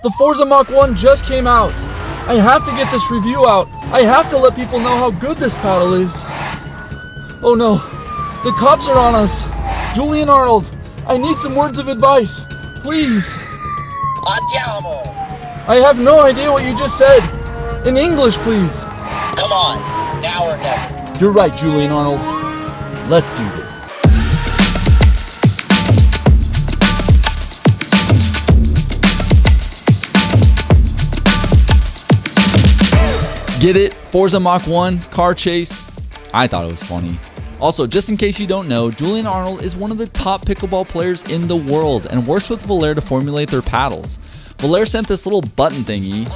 The Forza Mach 1 just came out. I have to get this review out. I have to let people know how good this paddle is. Oh no, the cops are on us. Julian Arnold, I need some words of advice. Please. Andiamo. I have no idea what you just said. In English, please. Come on, now or never. You're right, Julian Arnold. Let's do this. Get it? Forza Mach 1, car chase. I thought it was funny. Also, just in case you don't know, Julian Arnold is one of the top pickleball players in the world and works with Volair to formulate their paddles. Volair sent this little button thingy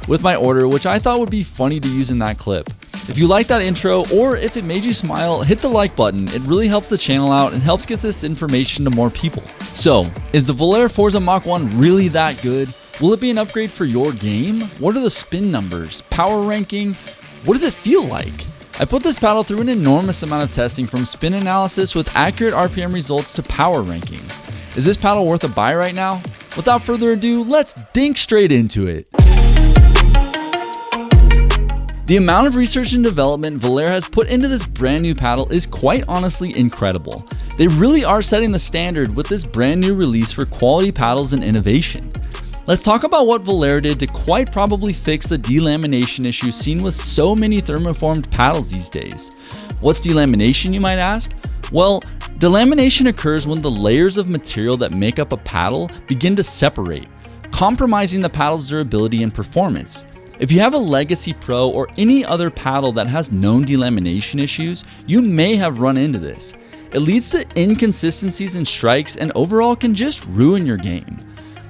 with my order, which I thought would be funny to use in that clip. If you like that intro, or if it made you smile, hit the like button. It really helps the channel out and helps get this information to more people. So, is the Volair Forza Mach 1 really that good? Will it be an upgrade for your game? What are the spin numbers? Power ranking? What does it feel like? I put this paddle through an enormous amount of testing, from spin analysis with accurate RPM results to power rankings. Is this paddle worth a buy right now? Without further ado, let's dink straight into it. The amount of research and development Volair has put into this brand new paddle is quite honestly incredible. They really are setting the standard with this brand new release for quality paddles and innovation. Let's talk about what Volair did to quite probably fix the delamination issue seen with so many thermoformed paddles these days. What's delamination, you might ask? Well, delamination occurs when the layers of material that make up a paddle begin to separate, compromising the paddle's durability and performance. If you have a Legacy Pro or any other paddle that has known delamination issues, you may have run into this. It leads to inconsistencies in strikes and overall can just ruin your game.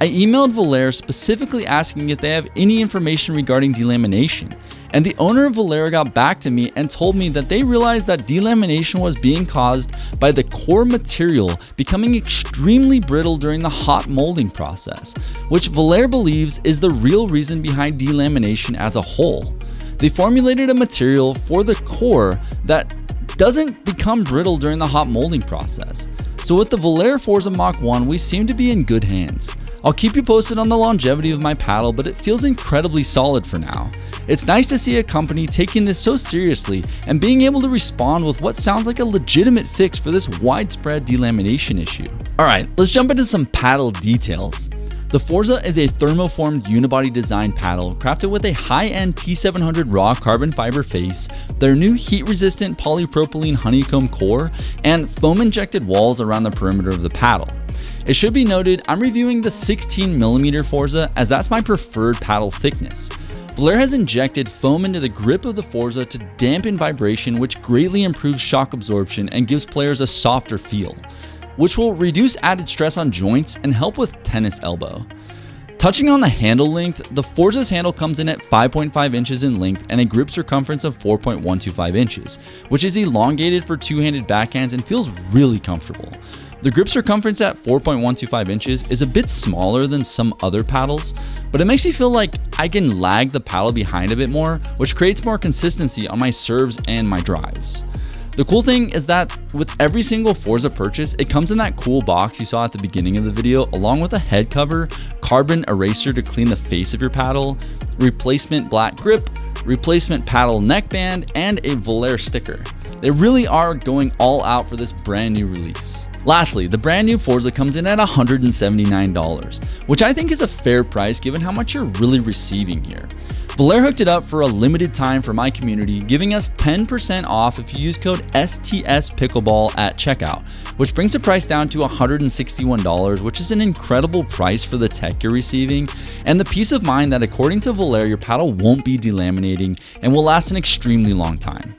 I emailed Volair specifically asking if they have any information regarding delamination, and the owner of Volair got back to me and told me that they realized that delamination was being caused by the core material becoming extremely brittle during the hot molding process, which Volair believes is the real reason behind delamination as a whole. They formulated a material for the core that doesn't become brittle during the hot molding process. So with the Volair Forza Mach 1, we seem to be in good hands. I'll keep you posted on the longevity of my paddle, but it feels incredibly solid for now. It's nice to see a company taking this so seriously and being able to respond with what sounds like a legitimate fix for this widespread delamination issue. Alright, let's jump into some paddle details. The Forza is a thermoformed unibody design paddle crafted with a high-end T700 raw carbon fiber face, their new heat-resistant polypropylene honeycomb core, and foam-injected walls around the perimeter of the paddle. It should be noted, I'm reviewing the 16mm Forza as that's my preferred paddle thickness. Volair has injected foam into the grip of the Forza to dampen vibration, which greatly improves shock absorption and gives players a softer feel, which will reduce added stress on joints and help with tennis elbow. Touching on the handle length, the Forza's handle comes in at 5.5 inches in length and a grip circumference of 4.125 inches, which is elongated for two-handed backhands and feels really comfortable. The grip circumference at 4.125 inches is a bit smaller than some other paddles, but it makes me feel like I can lag the paddle behind a bit more, which creates more consistency on my serves and my drives. The cool thing is that with every single Forza purchase, it comes in that cool box you saw at the beginning of the video, along with a head cover, carbon eraser to clean the face of your paddle, replacement black grip, replacement paddle neckband, and a Volair sticker. They really are going all out for this brand new release. Lastly, the brand new Forza comes in at $179, which I think is a fair price given how much you're really receiving here. Volair hooked it up for a limited time for my community, giving us 10% off if you use code STSPickleball at checkout, which brings the price down to $161, which is an incredible price for the tech you're receiving, and the peace of mind that according to Volair, your paddle won't be delaminating and will last an extremely long time.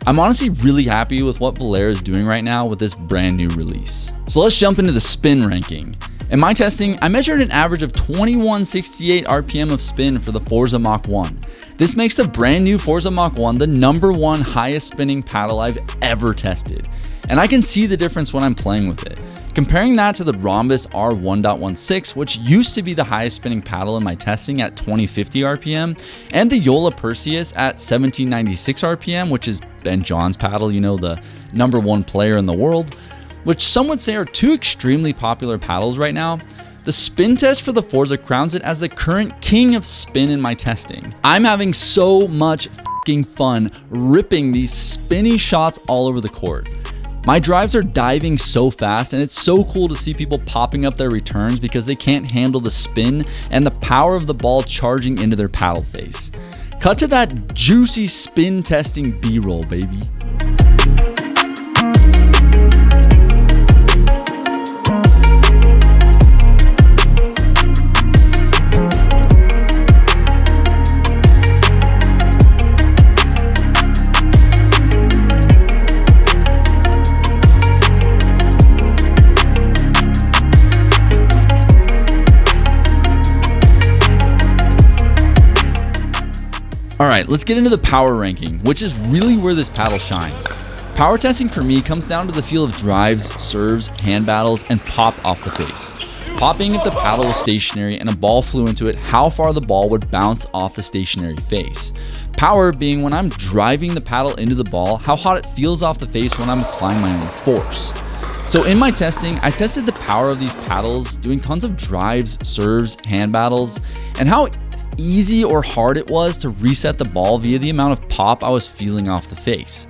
I'm honestly really happy with what Volair is doing right now with this brand new release. So let's jump into the spin ranking. In my testing, I measured an average of 2168 RPM of spin for the Forza Mach 1. This makes the brand new Forza Mach 1 the #1 highest spinning paddle I've ever tested. And I can see the difference when I'm playing with it. Comparing that to the Rhombus R1.16, which used to be the highest spinning paddle in my testing at 2050 RPM, and the Yola Perseus at 1796 RPM, which is Ben John's paddle, you know, the #1 player in the world, which some would say are two extremely popular paddles right now, The spin test for the Forza crowns it as the current king of spin in my testing. I'm having so much f***ing fun ripping these spinny shots all over the court. My drives are diving so fast, and it's so cool to see people popping up their returns because they can't handle the spin and the power of the ball charging into their paddle face. Cut to that juicy spin testing B-roll, baby. Alright, let's get into the power ranking, which is really where this paddle shines. Power testing for me comes down to the feel of drives, serves, hand battles, and pop off the face. Pop being if the paddle was stationary and a ball flew into it, how far the ball would bounce off the stationary face. Power being when I'm driving the paddle into the ball, how hot it feels off the face when I'm applying my own force. So in my testing, I tested the power of these paddles, doing tons of drives, serves, hand battles, and how easy or hard it was to reset the ball via the amount of pop I was feeling off the face.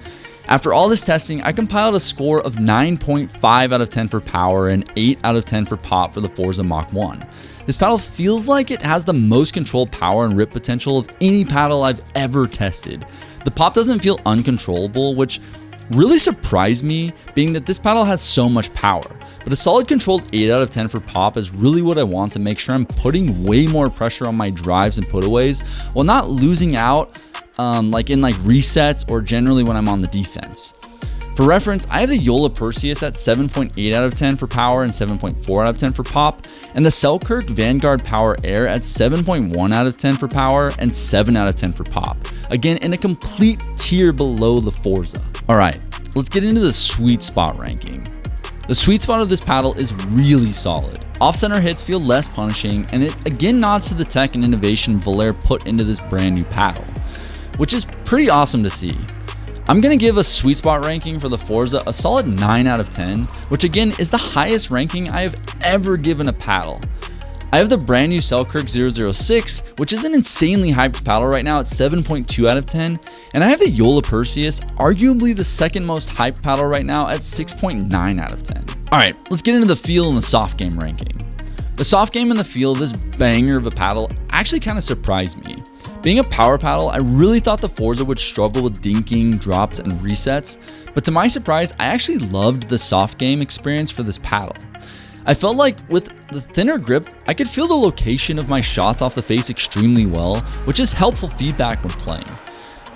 After all this testing, I compiled a score of 9.5 out of 10 for power and 8 out of 10 for pop for the Forza Mach 1. This paddle feels like it has the most controlled power and rip potential of any paddle I've ever tested. The pop doesn't feel uncontrollable, which really surprised me, being that this paddle has so much power. But a solid controlled 8 out of 10 for pop is really what I want to make sure I'm putting way more pressure on my drives and putaways while not losing out like in resets or generally when I'm on the defense. For reference, I have the Yola Perseus at 7.8 out of 10 for power and 7.4 out of 10 for pop, and the Selkirk Vanguard Power Air at 7.1 out of 10 for power and 7 out of 10 for pop. Again, in a complete tier below the Forza. Alright, let's get into the sweet spot ranking. The sweet spot of this paddle is really solid. Off-center hits feel less punishing, and it again nods to the tech and innovation Volair put into this brand new paddle, which is pretty awesome to see. I'm going to give a sweet spot ranking for the Forza a solid 9 out of 10, which again is the highest ranking I have ever given a paddle. I have the brand new Selkirk 006, which is an insanely hyped paddle right now at 7.2 out of 10, and I have the Yola Perseus, arguably the second most hyped paddle right now at 6.9 out of 10. Alright, let's get into the feel and the soft game ranking. The soft game and the feel of this banger of a paddle actually kind of surprised me. Being a power paddle, I really thought the Forza would struggle with dinking, drops, and resets, but to my surprise, I actually loved the soft game experience for this paddle. I felt like with the thinner grip, I could feel the location of my shots off the face extremely well, which is helpful feedback when playing.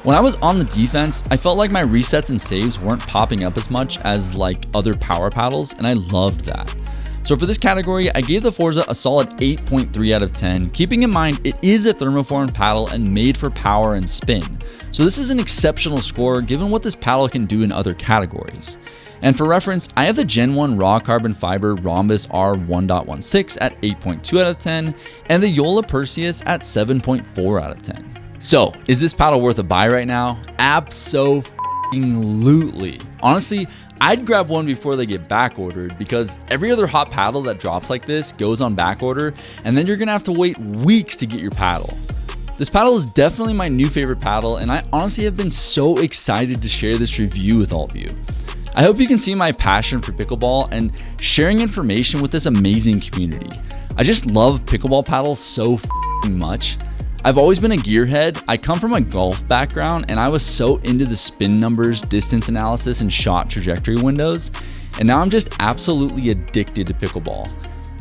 When I was on the defense, I felt like my resets and saves weren't popping up as much as like other power paddles, and I loved that. So for this category, I gave the Forza a solid 8.3 out of 10, keeping in mind it is a thermoformed paddle and made for power and spin. So this is an exceptional score given what this paddle can do in other categories. And for reference, I have the Gen 1 raw carbon fiber Rhombus R 1.16 at 8.2 out of 10 and the Yola Perseus at 7.4 out of 10. So, is this paddle worth a buy right now? Absolutely. Honestly, I'd grab one before they get back ordered because every other hot paddle that drops like this goes on back order, and then you're gonna have to wait weeks to get your paddle. This paddle is definitely my new favorite paddle, and I honestly have been so excited to share this review with all of you. I hope you can see my passion for pickleball and sharing information with this amazing community. I just love pickleball paddles so much. I've always been a gearhead. I come from a golf background and I was so into the spin numbers, distance analysis, and shot trajectory windows. And now I'm just absolutely addicted to pickleball.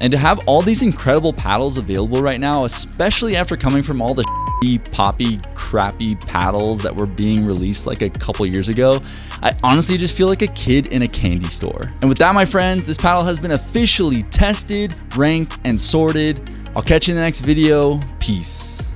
And to have all these incredible paddles available right now, especially after coming from all the poppy, crappy paddles that were being released like a couple years ago, I honestly just feel like a kid in a candy store. And with that, my friends, this paddle has been officially tested, ranked, and sorted. I'll catch you in the next video. Peace.